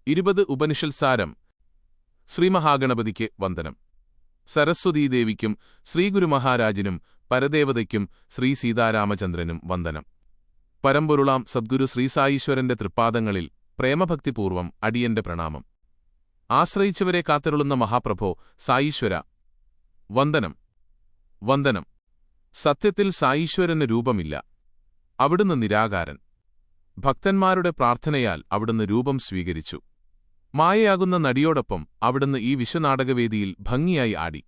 20 ഉപനിഷത്സാരം. ശ്രീമഹാഗണപതിക്ക് വന്ദനം. സരസ്വതീദേവിക്കും ശ്രീഗുരുമഹാരാജിനും പരദേവതയ്ക്കും ശ്രീ സീതാരാമചന്ദ്രനും വന്ദനം. പരമ്പൊരുളാം സദ്ഗുരു ശ്രീസായീശ്വരന്റെ തൃപ്പാദങ്ങളിൽ പ്രേമഭക്തിപൂർവം അടിയന്റെ പ്രണാമം. ആശ്രയിച്ചവരെ കാത്തരുളുന്ന മഹാപ്രഭോ സായീശ്വര വന്ദനം. വന്ദനം. സത്യത്തിൽ സായീശ്വരന് രൂപമില്ല. അവിടുന്ന് നിരാകാരൻ. ഭക്തന്മാരുടെ പ്രാർത്ഥനയാൽ അവിടുന്ന് രൂപം സ്വീകരിച്ചു. മായയാകുന്ന നടിയോടൊപ്പം അവിടുന്ന് ഈ വിശ്വനാടകവേദിയിൽ ഭംഗിയായി ആടി.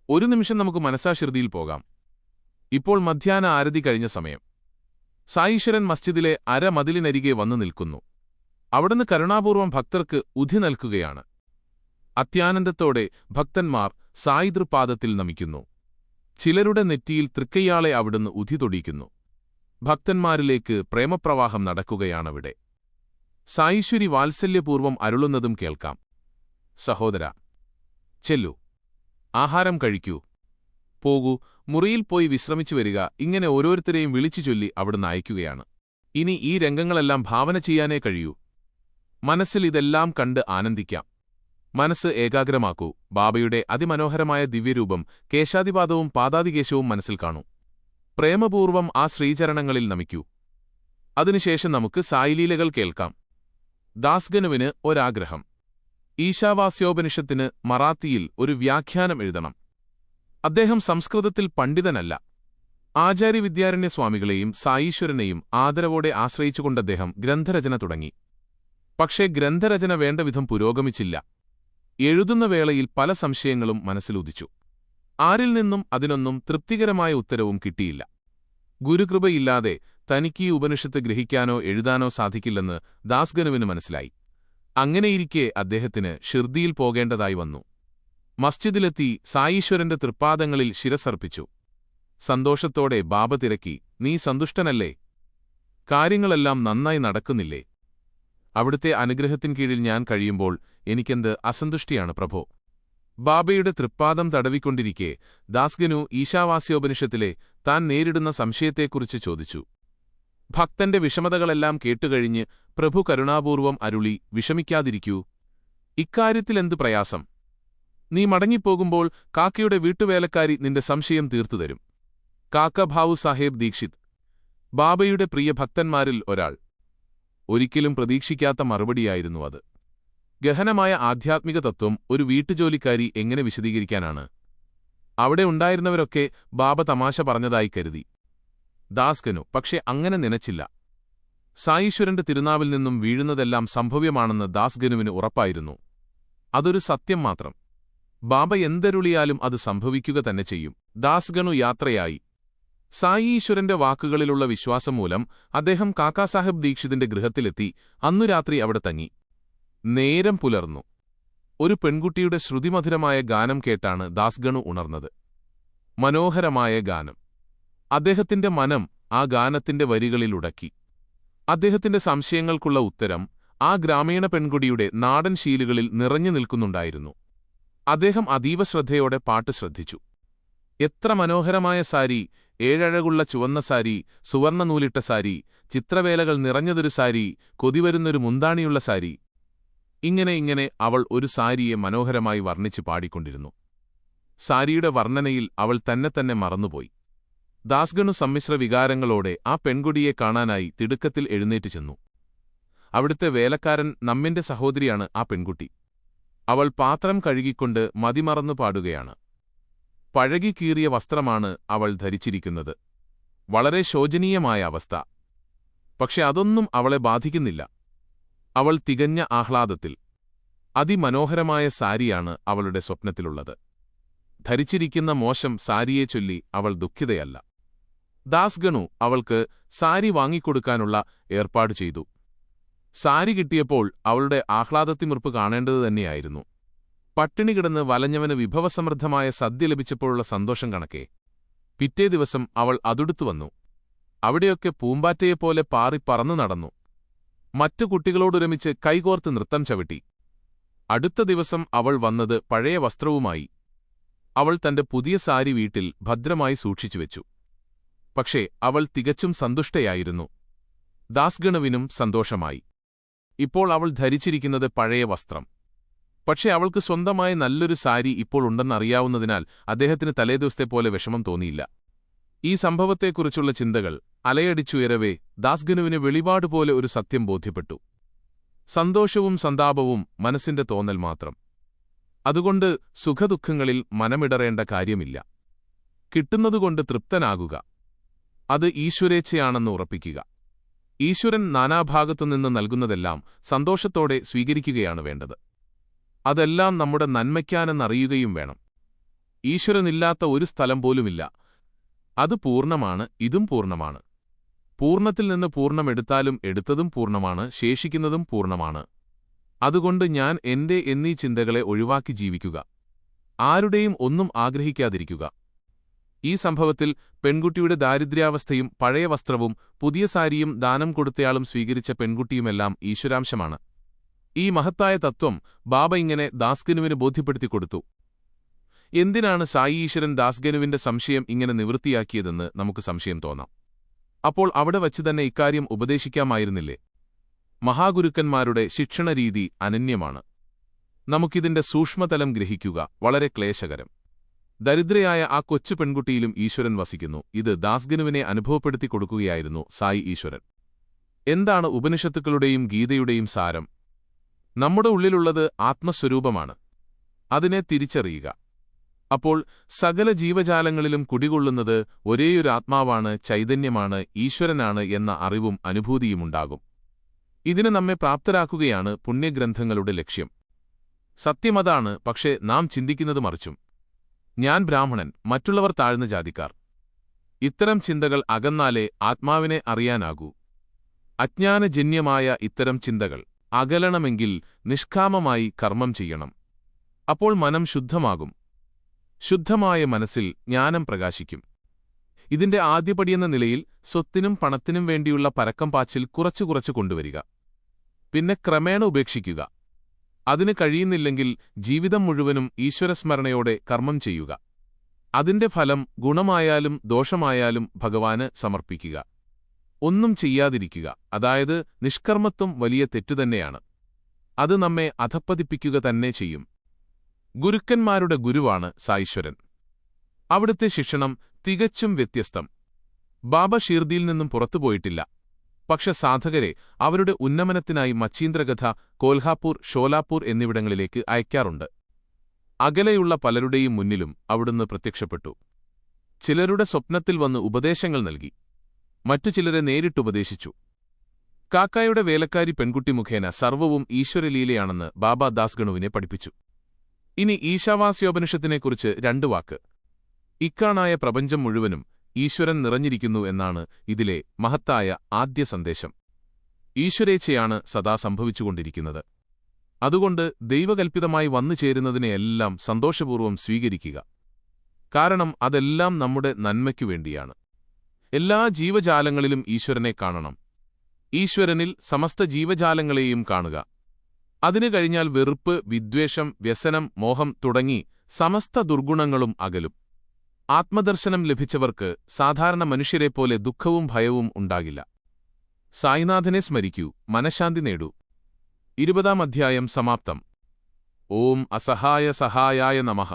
ഒരു നിമിഷം നമുക്ക് മനസാശ്രുതിയിൽ പോകാം. ഇപ്പോൾ മധ്യാഹ്ന ആരതി കഴിഞ്ഞ സമയം. സായീശ്വരൻ മസ്ജിദിലെ അരമതിലിനരികെ വന്നു നിൽക്കുന്നു. അവിടുന്ന് കരുണാപൂർവം ഭക്തർക്ക് ഉധി നൽകുകയാണ്. അത്യാനന്ദത്തോടെ ഭക്തന്മാർ സായിതൃപാദത്തിൽ നമിക്കുന്നു. ചിലരുടെ നെറ്റിയിൽ തൃക്കയ്യാളെ അവിടുന്ന് ഉധി തൊടിയിക്കുന്നു. ഭക്തന്മാരിലേക്ക് പ്രേമപ്രവാഹം നടക്കുകയാണവിടെ. സായീശ്വരി വാത്സല്യപൂർവം അരുളുന്നതും കേൾക്കാം. സഹോദര, ചെല്ലൂ, ആഹാരം കഴിക്കൂ, പോകൂ, മുറിയിൽ പോയി വിശ്രമിച്ചു വരിക, ഇങ്ങനെ ഓരോരുത്തരെയും വിളിച്ചു ചൊല്ലി അവിടുന്ന് അയക്കുകയാണ്. ഇനി ഈ രംഗങ്ങളെല്ലാം ഭാവന ചെയ്യാനേ കഴിയൂ. മനസ്സിൽ ഇതെല്ലാം കണ്ട് ആനന്ദിക്കാം. മനസ്സ് ഏകാഗ്രമാക്കൂ. ബാബയുടെ അതിമനോഹരമായ ദിവ്യരൂപം കേശാദിപാദവും പാദാദികേശവും മനസ്സിൽ കാണൂ. പ്രേമപൂർവം ആ ശ്രീചരണങ്ങളിൽ നമിക്കൂ. അതിനുശേഷം നമുക്ക് സായിലീലകൾ കേൾക്കാം. ദാസ്ഗനുവിന് ഒരാഗ്രഹം. ഈശാവാസ്യോപനിഷത്തിന് മറാത്തിയിൽ ഒരു വ്യാഖ്യാനം എഴുതണം. അദ്ദേഹം സംസ്കൃതത്തിൽ പണ്ഡിതനല്ല. ആചാര്യവിദ്യാരണ്യസ്വാമികളെയും സായീശ്വരനെയും ആദരവോടെ ആശ്രയിച്ചുകൊണ്ടദ്ദേഹം ഗ്രന്ഥരചന തുടങ്ങി. പക്ഷേ ഗ്രന്ഥരചന വേണ്ടവിധം പുരോഗമിച്ചില്ല. എഴുതുന്ന വേളയിൽ പല സംശയങ്ങളും മനസ്സിലുദിച്ചു. ആരിൽ നിന്നും അതിനൊന്നും തൃപ്തികരമായ ഉത്തരവും കിട്ടിയില്ല. ഗുരുകൃപയില്ലാതെ തനിക്ക് ഈ ഉപനിഷത്ത് ഗ്രഹിക്കാനോ എഴുതാനോ സാധിക്കില്ലെന്ന് ദാസ്ഗനുവിന് മനസ്സിലായി. അങ്ങനെയിരിക്കെ അദ്ദേഹത്തിന് ഷിർദിയിൽ പോകേണ്ടതായി വന്നു. മസ്ജിദിലെത്തി സായീശ്വരന്റെ തൃപ്പാദങ്ങളിൽ ശിരസർപ്പിച്ചു. സന്തോഷത്തോടെ ബാബ തിരക്കി, നീ സന്തുഷ്ടനല്ലേ? കാര്യങ്ങളെല്ലാം നന്നായി നടക്കുന്നില്ലേ? അവിടുത്തെ അനുഗ്രഹത്തിൻ കീഴിൽ ഞാൻ കഴിയുമ്പോൾ എനിക്കെന്ത് അസന്തുഷ്ടിയാണ് പ്രഭോ. ബാബയുടെ തൃപ്പാദം തടവിക്കൊണ്ടിരിക്കെ ദാസ്ഗനു ഈശാവാസ്യോപനിഷത്തിലെ താൻ നേരിടുന്ന സംശയത്തെക്കുറിച്ച് ചോദിച്ചു. ഭക്തന്റെ വിഷമതകളെല്ലാം കേട്ടുകഴിഞ്ഞ് പ്രഭു കരുണാപൂർവം അരുളി, വിഷമിക്കാതിരിക്കൂ. ഇക്കാര്യത്തിലെന്ത് പ്രയാസം? നീ മടങ്ങിപ്പോകുമ്പോൾ കാക്കയുടെ വീട്ടുവേലക്കാരി നിന്റെ സംശയം തീർത്തുതരും. കാക്ക ഭാവു സാഹേബ് ദീക്ഷിത്, ബാബയുടെ പ്രിയ ഭക്തന്മാരിൽ ഒരാൾ. ഒരിക്കലും പ്രതീക്ഷിക്കാത്ത മറുപടിയായിരുന്നു അത്. ഗഹനമായ ആധ്യാത്മിക തത്വം ഒരു വീട്ടുജോലിക്കാരി എങ്ങനെ വിശദീകരിക്കാനാണ്? അവിടെ ഉണ്ടായിരുന്നവരൊക്കെ ബാബ തമാശ പറഞ്ഞതായി കരുതി. ദാസ്ഗനു പക്ഷെ അങ്ങനെ നനച്ചില്ല. സായീശ്വരന്റെ തിരുനാവിൽ നിന്നും വീഴുന്നതെല്ലാം സംഭവ്യമാണെന്ന് ദാസ്ഗനുവിന് ഉറപ്പായിരുന്നു. അതൊരു സത്യം മാത്രം. ബാബ എന്തരുളിയാലും അത് സംഭവിക്കുക തന്നെ ചെയ്യും. ദാസ്ഗനു യാത്രയായി. സായീശ്വരന്റെ വാക്കുകളിലുള്ള വിശ്വാസം മൂലം അദ്ദേഹം കാക്കാസാഹബ് ദീക്ഷിതിന്റെ ഗൃഹത്തിലെത്തി. അന്നു രാത്രി അവിടെ തങ്ങി. നേരം പുലർന്നു. ഒരു പെൺകുട്ടിയുടെ ശ്രുതിമധുരമായ ഗാനം കേട്ടാണ് ദാസ്ഗനു ഉണർന്നത്. മനോഹരമായ ഗാനം. അദ്ദേഹത്തിന്റെ മനം ആ ഗാനത്തിന്റെ വരികളിലുടക്കി. അദ്ദേഹത്തിന്റെ സംശയങ്ങൾക്കുള്ള ഉത്തരം ആ ഗ്രാമീണ പെൺകുട്ടിയുടെ നാടൻ ശീലുകളിൽ നിറഞ്ഞു നിൽക്കുന്നുണ്ടായിരുന്നു. അദ്ദേഹം അതീവ ശ്രദ്ധയോടെ പാട്ട് ശ്രദ്ധിച്ചു. എത്ര മനോഹരമായ സാരി! ഏഴഴകുള്ള ചുവന്ന സാരി, സുവർണ്ണ നൂലിട്ട സാരി, ചിത്രവേലകൾ നിറഞ്ഞതൊരു സാരി, കൊതിവരുന്നൊരു മുന്താണിയുള്ള സാരി. ഇങ്ങനെ അവൾ ഒരു സാരിയെ മനോഹരമായി വർണ്ണിച്ച് പാടിക്കൊണ്ടിരുന്നു. സാരിയുടെ വർണ്ണനയിൽ അവൾ തന്നെ മറന്നുപോയി. ദാസ്ഗനു സമ്മിശ്ര വികാരങ്ങളോടെ ആ പെൺകുടിയെ കാണാനായി തിടുക്കത്തിൽ എഴുന്നേറ്റ് ചെന്നു. അവിടുത്തെ വേലക്കാരൻ നമ്മിന്റെ സഹോദരിയാണ് ആ പെൺകുട്ടി. അവൾ പാത്രം കഴുകിക്കൊണ്ട് മതിമറന്നു പാടുകയാണ്. പഴകിക്കീറിയ വസ്ത്രമാണ് അവൾ ധരിച്ചിരിക്കുന്നത്. വളരെ ശോചനീയമായ അവസ്ഥ. പക്ഷെ അതൊന്നും അവളെ ബാധിക്കുന്നില്ല. അവൾ തികഞ്ഞ ആഹ്ലാദത്തിൽ. അതിമനോഹരമായ സാരിയാണ് അവളുടെ സ്വപ്നത്തിലുള്ളത്. ധരിച്ചിരിക്കുന്ന മോശം സാരിയെ ചൊല്ലി അവൾ ദുഃഖിതയല്ല. ദാസ്ഗനു അവൾക്ക് സാരി വാങ്ങിക്കൊടുക്കാനുള്ള ഏർപ്പാട് ചെയ്തു. സാരി കിട്ടിയപ്പോൾ അവളുടെ ആഹ്ലാദത്തിമിർപ്പ് കാണേണ്ടത് തന്നെയായിരുന്നു. പട്ടിണി കിടന്ന് വലഞ്ഞവന് വിഭവസമൃദ്ധമായ സദ്യ ലഭിച്ചപ്പോഴുള്ള സന്തോഷം കണക്കെ. പിറ്റേ ദിവസം അവൾ അതുടുത്തു വന്നു. അവിടെയൊക്കെ പൂമ്പാറ്റയെപ്പോലെ പാറി പറന്നു നടന്നു. മറ്റു കുട്ടികളോടൊരുമിച്ച് കൈകോർത്ത് നൃത്തം ചവിട്ടി. അടുത്ത ദിവസം അവൾ വന്നത് പഴയ വസ്ത്രവുമായി. അവൾ തന്റെ പുതിയ സാരി വീട്ടിൽ ഭദ്രമായി സൂക്ഷിച്ചുവെച്ചു. പക്ഷേ അവൾ തികച്ചും സന്തുഷ്ടയായിരുന്നു. ദാസ്ഗനുവിനും സന്തോഷമായി. ഇപ്പോൾ അവൾ ധരിച്ചിരിക്കുന്നത് പഴയ വസ്ത്രം. പക്ഷേ അവൾക്ക് സ്വന്തമായി നല്ലൊരു സാരി ഇപ്പോൾ ഉണ്ടെന്നറിയാവുന്നതിനാൽ അദ്ദേഹത്തിന് തലേദിവസത്തെപ്പോലെ വിഷമം തോന്നിയില്ല. ഈ സംഭവത്തെക്കുറിച്ചുള്ള ചിന്തകൾ അലയടിച്ചുയരവേ ദാസ്ഗനുവിന് വെളിപാടുപോലെ ഒരു സത്യം ബോധ്യപ്പെട്ടു. സന്തോഷവും സന്താപവും മനസ്സിന്റെ തോന്നൽ മാത്രം. അതുകൊണ്ട് സുഖദുഃഖങ്ങളിൽ മനമിടറേണ്ട കാര്യമില്ല. കിട്ടുന്നതുകൊണ്ട് തൃപ്തനാകുക. അത് ഈശ്വരേച്ഛയാണെന്ന് ഉറപ്പിക്കുക. ഈശ്വരൻ നാനാഭാഗത്തുനിന്ന് നൽകുന്നതെല്ലാം സന്തോഷത്തോടെ സ്വീകരിക്കുകയാണ് വേണ്ടത്. അതെല്ലാം നമ്മുടെ നന്മയ്ക്കാനെന്നറിയുകയും വേണം. ഈശ്വരനില്ലാത്ത ഒരു സ്ഥലം പോലുമില്ല. അത് പൂർണ്ണമാണ്, ഇതും പൂർണ്ണമാണ്. പൂർണ്ണത്തിൽ നിന്ന് പൂർണ്ണം എടുത്താലും എടുത്തതും പൂർണ്ണമാണ്, ശേഷിക്കുന്നതും പൂർണ്ണമാണ്. അതുകൊണ്ട് ഞാൻ എന്റെ എന്നീ ചിന്തകളെ ഒഴിവാക്കി ജീവിക്കുക. ആരുടെയും ഒന്നും ആഗ്രഹിക്കാതിരിക്കുക. ഈ സംഭവത്തിൽ പെൺകുട്ടിയുടെ ദാരിദ്ര്യാവസ്ഥയും പഴയ വസ്ത്രവും പുതിയ സാരിയും ദാനം കൊടുത്തയാളും സ്വീകരിച്ച പെൺകുട്ടിയുമെല്ലാം ഈശ്വരാംശമാണ്. ഈ മഹത്തായ തത്വം ബാബ ഇങ്ങനെ ദാസ്ഗനുവിന് ബോധ്യപ്പെടുത്തിക്കൊടുത്തു. എന്തിനാണ് സായി ഈശ്വരൻ ദാസ്ഗനുവിന്റെ സംശയം ഇങ്ങനെ നിവൃത്തിയാക്കിയതെന്ന് നമുക്ക് സംശയം തോന്നാം. അപ്പോൾ അവിടെ വച്ചുതന്നെ ഇക്കാര്യം ഉപദേശിക്കാമായിരുന്നില്ലേ? മഹാഗുരുക്കന്മാരുടെ ശിക്ഷണരീതി അനന്യമാണ്. നമുക്കിതിന്റെ സൂക്ഷ്മതലം ഗ്രഹിക്കുക വളരെ ക്ലേശകരം. ദരിദ്രയായ ആ കൊച്ചു പെൺകുട്ടിയിലും ഈശ്വരൻ വസിക്കുന്നു. ഇത് ദാസ്ഗനുവിനെ അനുഭവപ്പെടുത്തി കൊടുക്കുകയായിരുന്നു സായി ഈശ്വരൻ. എന്താണ് ഉപനിഷത്തുക്കളുടെയും ഗീതയുടെയും സാരം? നമ്മുടെ ഉള്ളിലുള്ളത് ആത്മസ്വരൂപമാണ്. അതിനെ തിരിച്ചറിയുക. അപ്പോൾ സകല ജീവജാലങ്ങളിലും കുടികൊള്ളുന്നത് ഒരേയൊരു ആത്മാവാണ്, ചൈതന്യമാണ്, ഈശ്വരനാണ് എന്ന അറിവും അനുഭൂതിയുമുണ്ടാകും. ഇതിന് നമ്മെ പ്രാപ്തരാക്കുകയാണ് പുണ്യഗ്രന്ഥങ്ങളുടെ ലക്ഷ്യം. സത്യമതാണ്. പക്ഷേ നാം ചിന്തിക്കുന്നത് മറിച്ചും. ഞാൻ ബ്രാഹ്മണൻ, മറ്റുള്ളവർ താഴ്ന്ന ജാതിക്കാർ. ഇത്തരം ചിന്തകൾ അകന്നാലേ ആത്മാവിനെ അറിയാനാകൂ. അജ്ഞാനജന്യമായ ഇത്തരം ചിന്തകൾ അകലണമെങ്കിൽ നിഷ്കാമമായി കർമ്മം ചെയ്യണം. അപ്പോൾ മനം ശുദ്ധമാകും. ശുദ്ധമായ മനസ്സിൽ ജ്ഞാനം പ്രകാശിക്കും. ഇതിന്റെ ആദ്യപടിയെന്ന നിലയിൽ സ്വത്തിനും പണത്തിനും വേണ്ടിയുള്ള പരക്കം പാച്ചിൽ കുറച്ചു കൊണ്ടുവരിക. പിന്നെ ക്രമേണ ഉപേക്ഷിക്കുക. അതിന് കഴിയുന്നില്ലെങ്കിൽ ജീവിതം മുഴുവനും ഈശ്വരസ്മരണയോടെ കർമ്മം ചെയ്യുക. അതിന്റെ ഫലം ഗുണമായാലും ദോഷമായാലും ഭഗവാന് സമർപ്പിക്കുക. ഒന്നും ചെയ്യാതിരിക്കുക, അതായത് നിഷ്കർമ്മത്വം വലിയ തെറ്റുതന്നെയാണ്. അത് നമ്മെ അധപ്പതിപ്പിക്കുക തന്നെ ചെയ്യും. ഗുരുക്കന്മാരുടെ ഗുരുവാണ് സായീശ്വരൻ. അവിടുത്തെ ശിക്ഷണം തികച്ചും വ്യത്യസ്തം. ബാബ ഷീർദിയിൽ നിന്നും പുറത്തുപോയിട്ടില്ല. പക്ഷെ സാധകരെ അവരുടെ ഉന്നമനത്തിനായി മച്ചീന്ദ്രഗഥ, കോൽഹാപൂർ, ഷോലാപൂർ എന്നിവിടങ്ങളിലേക്ക് അയക്കാറുണ്ട്. അകലെയുള്ള പലരുടെയും മുന്നിലും അവിടുന്ന് പ്രത്യക്ഷപ്പെട്ടു. ചിലരുടെ സ്വപ്നത്തിൽ വന്ന് ഉപദേശങ്ങൾ നൽകി. മറ്റു ചിലരെ നേരിട്ടുപദേശിച്ചു. കാക്കായുടെ വേലക്കാരി പെൺകുട്ടി മുഖേന സർവ്വവും ഈശ്വരലീലയാണെന്ന് ബാബ ദാസ്ഗണുവിനെ പഠിപ്പിച്ചു. ഇനി ഈശാവാസ്യോപനിഷത്തിനെക്കുറിച്ച് 2 വാക്ക്. ഇക്കാണായ പ്രപഞ്ചം മുഴുവനും ഈശ്വരൻ നിറഞ്ഞിരിക്കുന്നു എന്നാണ് ഇതിലെ മഹത്തായ ആദ്യ സന്ദേശം. ഈശ്വരേച്ഛയാണ് സദാ സംഭവിച്ചുകൊണ്ടിരിക്കുന്നത്. അതുകൊണ്ട് ദൈവകൽപ്പിതമായി വന്നു ചേരുന്നതിനെയെല്ലാം സന്തോഷപൂർവ്വം സ്വീകരിക്കുക. കാരണം അതെല്ലാം നമ്മുടെ നന്മയ്ക്കു വേണ്ടിയാണ്. എല്ലാ ജീവജാലങ്ങളിലും ഈശ്വരനെ കാണണം. ഈശ്വരനിൽ സമസ്ത ജീവജാലങ്ങളെയും കാണുക. അതിനു കഴിഞ്ഞാൽ വെറുപ്പ്, വിദ്വേഷം, വ്യസനം, മോഹം തുടങ്ങി സമസ്ത ദുർഗുണങ്ങളും അകലും. ആത്മദർശനം ലഭിച്ചവർക്ക് സാധാരണ മനുഷ്യരെപ്പോലെ ദുഃഖവും ഭയവും ഉണ്ടാകില്ല. സായിനാഥനെ സ്മരിക്കൂ, മനഃശാന്തി നേടൂ. 20-ാം അധ്യായം സമാപ്തം. ഓം അസഹായ സഹായായ നമഃ.